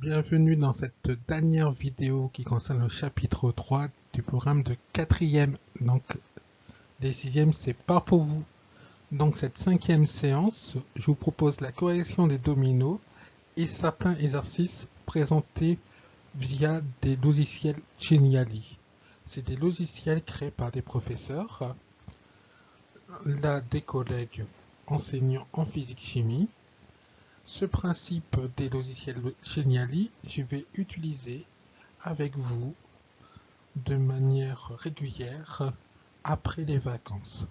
Bienvenue dans cette dernière vidéo qui concerne le chapitre 3 du programme de 4e. Donc, des 6e, c'est pas pour vous. Donc, cette 5e séance, je vous propose la correction des dominos et certains exercices présentés via des logiciels Geniali. C'est des logiciels créés par des professeurs, là des collègues enseignants en physique-chimie. Ce principe des logiciels Geniali, je vais utiliser avec vous de manière régulière après les vacances.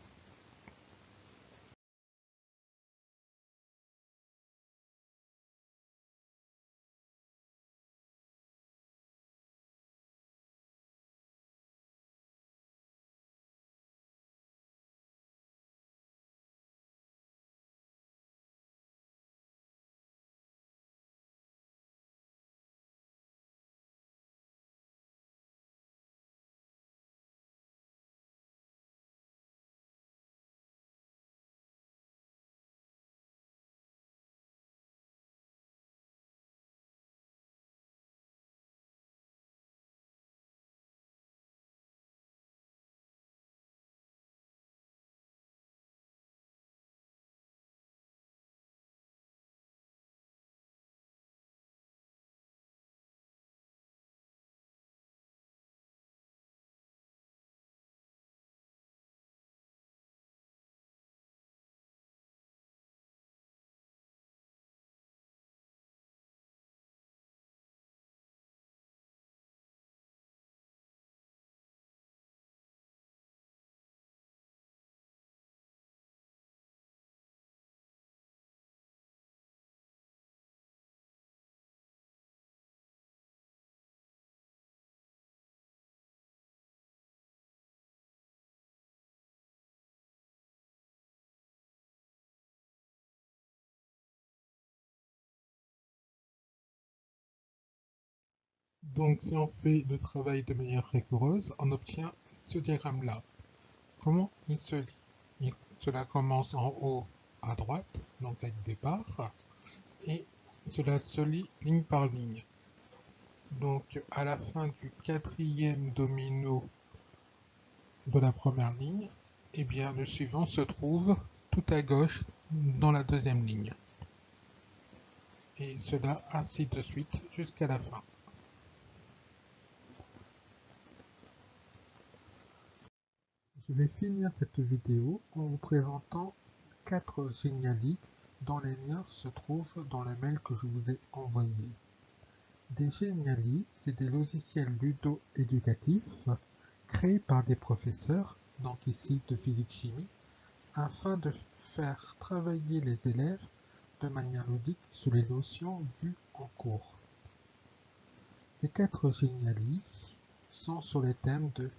Donc si on fait le travail de manière rigoureuse, on obtient ce diagramme-là. Comment il se lit? Cela commence en haut à droite, donc avec départ, et cela se lit ligne par ligne. Donc à la fin du 4e domino de la première ligne, eh bien le suivant se trouve tout à gauche dans la 2e ligne. Et cela ainsi de suite jusqu'à la fin. Je vais finir cette vidéo en vous présentant 4 Geniali dont les liens se trouvent dans le mail que je vous ai envoyé. Des Geniali, c'est des logiciels ludo-éducatifs créés par des professeurs, donc ici de physique-chimie, afin de faire travailler les élèves de manière ludique sur les notions vues en cours. Ces 4 Geniali sont sur les thèmes de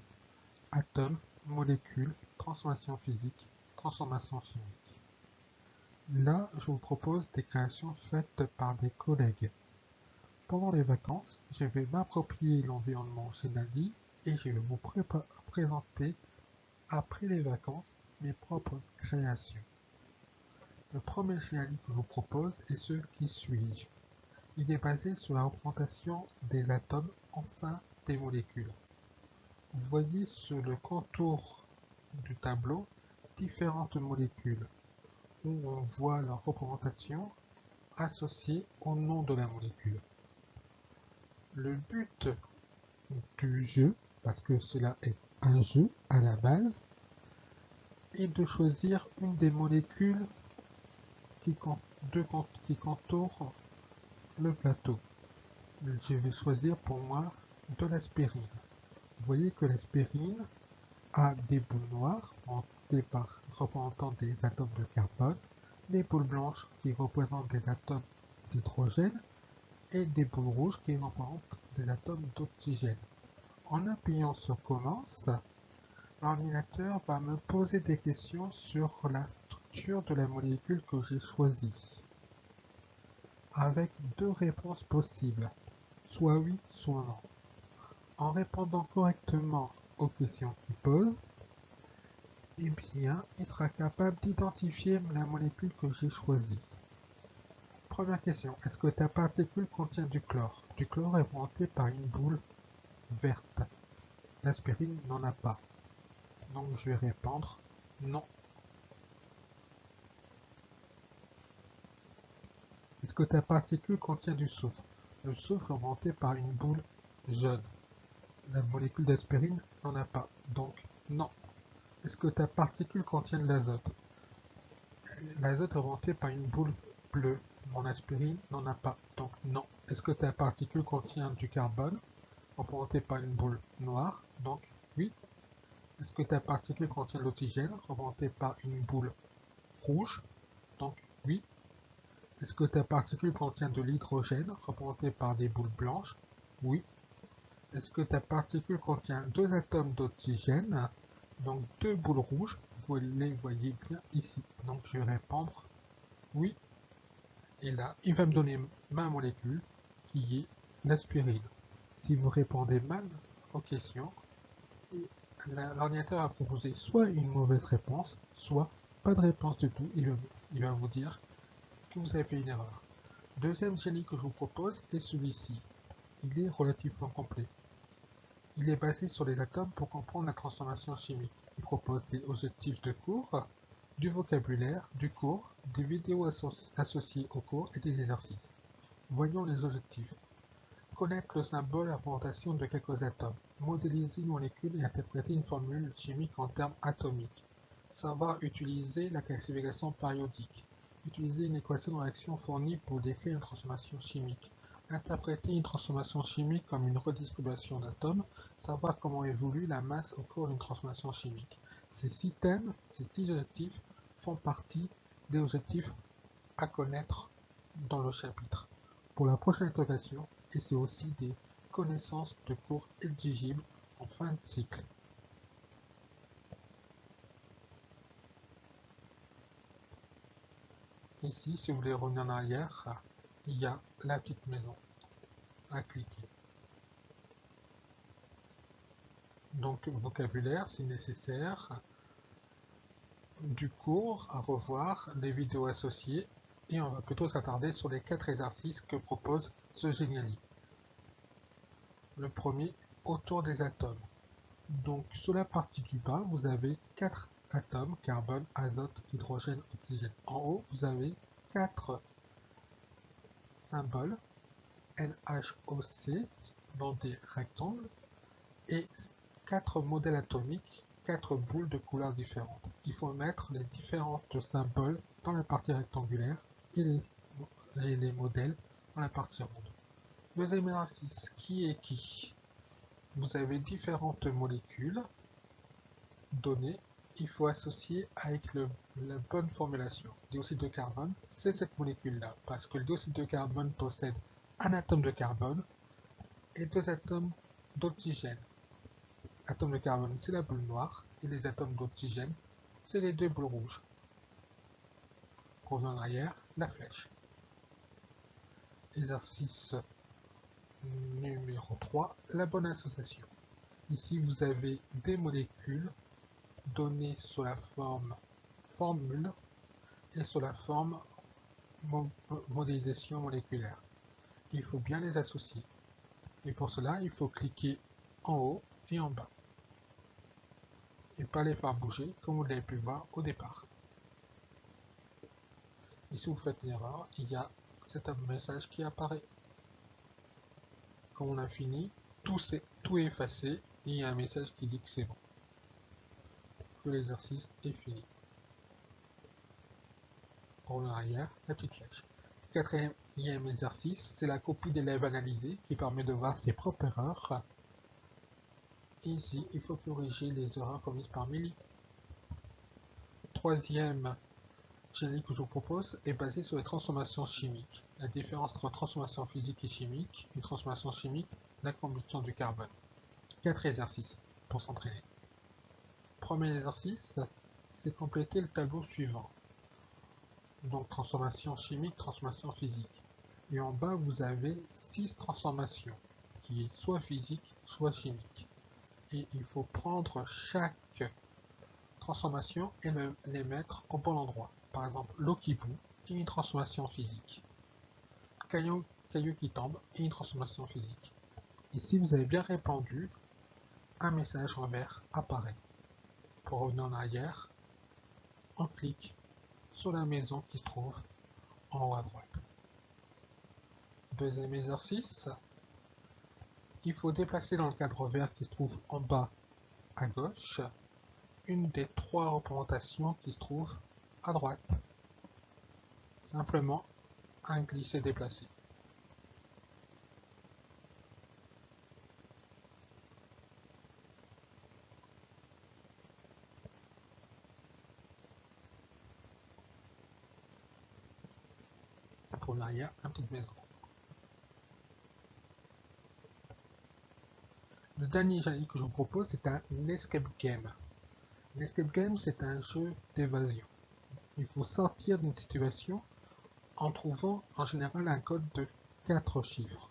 atomes, molécules, transformation physique, transformation chimique. Là, je vous propose des créations faites par des collègues. Pendant les vacances, je vais m'approprier l'environnement Geniali et je vais vous présenter, après les vacances, mes propres créations. Le premier Geniali que je vous propose est ce qui suis-je. Il est basé sur la représentation des atomes en sein des molécules. Vous voyez sur le contour du tableau différentes molécules où on voit leur représentation associée au nom de la molécule. Le but du jeu, parce que cela est un jeu à la base, est de choisir une des molécules qui contourent le plateau. Je vais choisir pour moi de l'aspirine. Vous voyez que l'aspirine a des boules noires représentant des atomes de carbone, des boules blanches qui représentent des atomes d'hydrogène et des boules rouges qui représentent des atomes d'oxygène. En appuyant sur Commence, l'ordinateur va me poser des questions sur la structure de la molécule que j'ai choisie, avec 2 réponses possibles, soit oui, soit non. En répondant correctement aux questions qu'il pose, eh bien, il sera capable d'identifier la molécule que j'ai choisie. Première question, est-ce que ta particule contient du chlore? Du chlore est représenté par une boule verte. L'aspirine n'en a pas. Donc je vais répondre non. Est-ce que ta particule contient du soufre? Le soufre est représenté par une boule jaune. La molécule d'aspirine n'en a pas. Donc non. Est-ce que ta particule contient de l'azote? L'azote est représenté par une boule bleue. Mon aspirine n'en a pas. Donc non. Est-ce que ta particule contient du carbone? Représentée par une boule noire, donc oui. Est-ce que ta particule contient de l'oxygène, représentée par une boule rouge, donc oui. Est-ce que ta particule contient de l'hydrogène, représentée par des boules blanches? Oui. Est-ce que ta particule contient deux atomes d'oxygène, donc deux boules rouges? Vous les voyez bien ici, donc je vais répondre oui. Et là, il va me donner ma molécule, qui est l'aspirine. Si vous répondez mal aux questions, l'ordinateur a proposé soit une mauvaise réponse, soit pas de réponse du tout. Il va vous dire que vous avez fait une erreur. Deuxième génie que je vous propose est celui-ci. Il est relativement complet. Il est basé sur les atomes pour comprendre la transformation chimique. Il propose des objectifs de cours, du vocabulaire, du cours, des vidéos associées au cours et des exercices. Voyons les objectifs. Connaître le symbole et la représentation de quelques atomes. Modéliser une molécule et interpréter une formule chimique en termes atomiques. Savoir utiliser la classification périodique. Utiliser une équation de réaction fournie pour décrire une transformation chimique. Interpréter une transformation chimique comme une redistribution d'atomes. Savoir comment évolue la masse au cours d'une transformation chimique. Ces 6 thèmes, ces 6 objectifs font partie des objectifs à connaître dans le chapitre. Pour la prochaine interrogation, et c'est aussi des connaissances de cours exigibles en fin de cycle. Ici, si vous voulez revenir en arrière, il y a la petite maison à cliquer. Donc, vocabulaire si nécessaire, du cours à revoir, les vidéos associées, et on va plutôt s'attarder sur les 4 exercices que propose ce Geniali. Le premier, autour des atomes. Donc sur la partie du bas, vous avez 4 atomes, carbone, azote, hydrogène, oxygène. En haut, vous avez 4 symboles, NHOC, dans des rectangles, et 4 modèles atomiques, 4 boules de couleurs différentes. Il faut mettre les différents symboles dans la partie rectangulaire et les modèles dans la partie ronde. Deuxième exercice, qui est qui? Vous avez différentes molécules données, il faut associer avec la bonne formulation. Dioxyde de carbone, c'est cette molécule-là, parce que le dioxyde de carbone possède un atome de carbone et 2 atomes d'oxygène. L'atome de carbone, c'est la boule noire, et les atomes d'oxygène, c'est les 2 boules rouges. Revenons en arrière, la flèche. Exercice numéro 3, la bonne association. Ici, vous avez des molécules données sous la forme formule et sous la forme modélisation moléculaire. Il faut bien les associer. Et pour cela, il faut cliquer en haut et en bas. Et pas les faire bouger comme vous l'avez pu voir au départ. Et si vous faites une erreur, il y a cet message qui apparaît. Quand on a fini, tout est effacé et il y a un message qui dit que c'est bon. Que l'exercice est fini. En arrière, la petite flèche. Quatrième exercice, c'est la copie d'élèves analysés qui permet de voir ses propres erreurs. Et ici, il faut corriger les erreurs commises par Mélie. Troisième génie que je vous propose est basé sur les transformations chimiques. La différence entre transformation physique et chimique, une transformation chimique, la combustion du carbone. 4 exercices pour s'entraîner. Premier exercice, c'est compléter le tableau suivant. Donc transformation chimique, transformation physique. Et en bas, vous avez 6 transformations, qui est soit physique, soit chimique. Et il faut prendre chaque transformation et les mettre au bon endroit. Par exemple, l'eau qui bout est une transformation physique. caillou qui tombe et une transformation physique. Et si vous avez bien répondu, un message en vert apparaît. Pour revenir en arrière, on clique sur la maison qui se trouve en haut à droite. Deuxième exercice, il faut déplacer dans le cadre vert qui se trouve en bas à gauche une des 3 représentations qui se trouvent à droite. Simplement un glisser-déplacer. Pour l'arrière, une petite maison. Le dernier jeu que je vous propose, c'est un escape game. L'escape game, c'est un jeu d'évasion. Il faut sortir d'une situation en trouvant en général un code de 4 chiffres.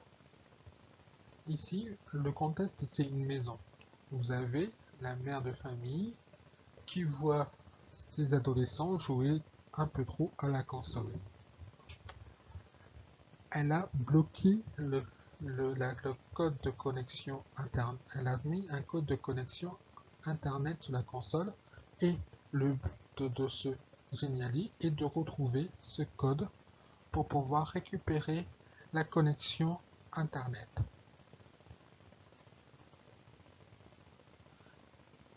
Ici, le contexte, c'est une maison. Vous avez la mère de famille qui voit ses adolescents jouer un peu trop à la console. Elle a bloqué le code de connexion interne. Elle a mis un code de connexion internet sur la console et le but de ce Geniali est de retrouver ce code pour pouvoir récupérer la connexion internet.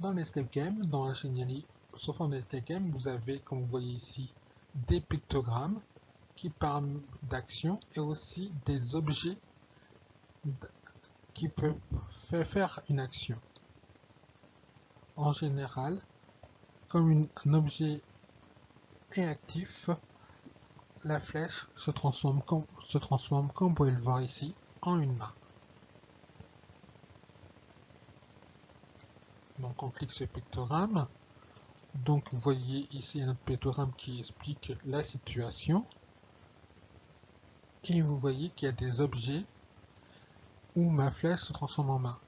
Dans l'escape game, dans la Geniali, sauf en escape game, vous avez, comme vous voyez ici, des pictogrammes qui parlent d'action et aussi des objets qui peuvent faire une action. En général, comme un objet est actif, la flèche se transforme, comme vous pouvez le voir ici, en une main. Donc on clique sur pictogramme. Donc vous voyez ici un pictogramme qui explique la situation. Et vous voyez qu'il y a des objets où ma flèche se transforme en main.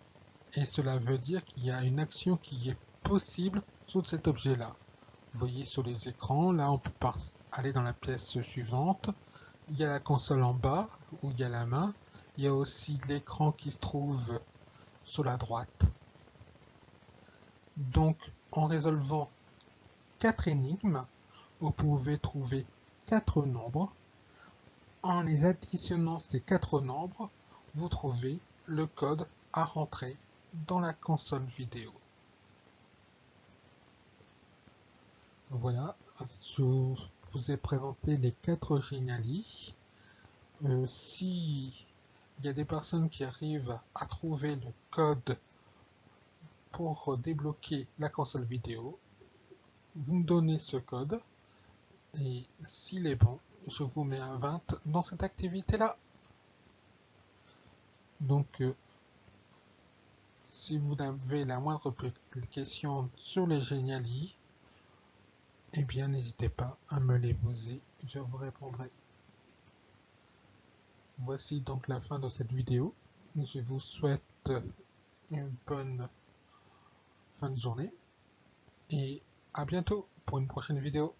Et cela veut dire qu'il y a une action qui est possible sur cet objet-là. Vous voyez sur les écrans, là on peut aller dans la pièce suivante. Il y a la console en bas, où il y a la main. Il y a aussi l'écran qui se trouve sur la droite. Donc en résolvant 4 énigmes, vous pouvez trouver 4 nombres. En les additionnant ces 4 nombres, vous trouvez le code à rentrer dans la console vidéo. Voilà, je vous ai présenté les 4 Geniali. Si il y a des personnes qui arrivent à trouver le code pour débloquer la console vidéo, vous me donnez ce code et s'il est bon, je vous mets un 20 dans cette activité-là. Donc, si vous avez la moindre question sur les Geniali, eh bien n'hésitez pas à me les poser, je vous répondrai. Voici donc la fin de cette vidéo. Je vous souhaite une bonne fin de journée et à bientôt pour une prochaine vidéo.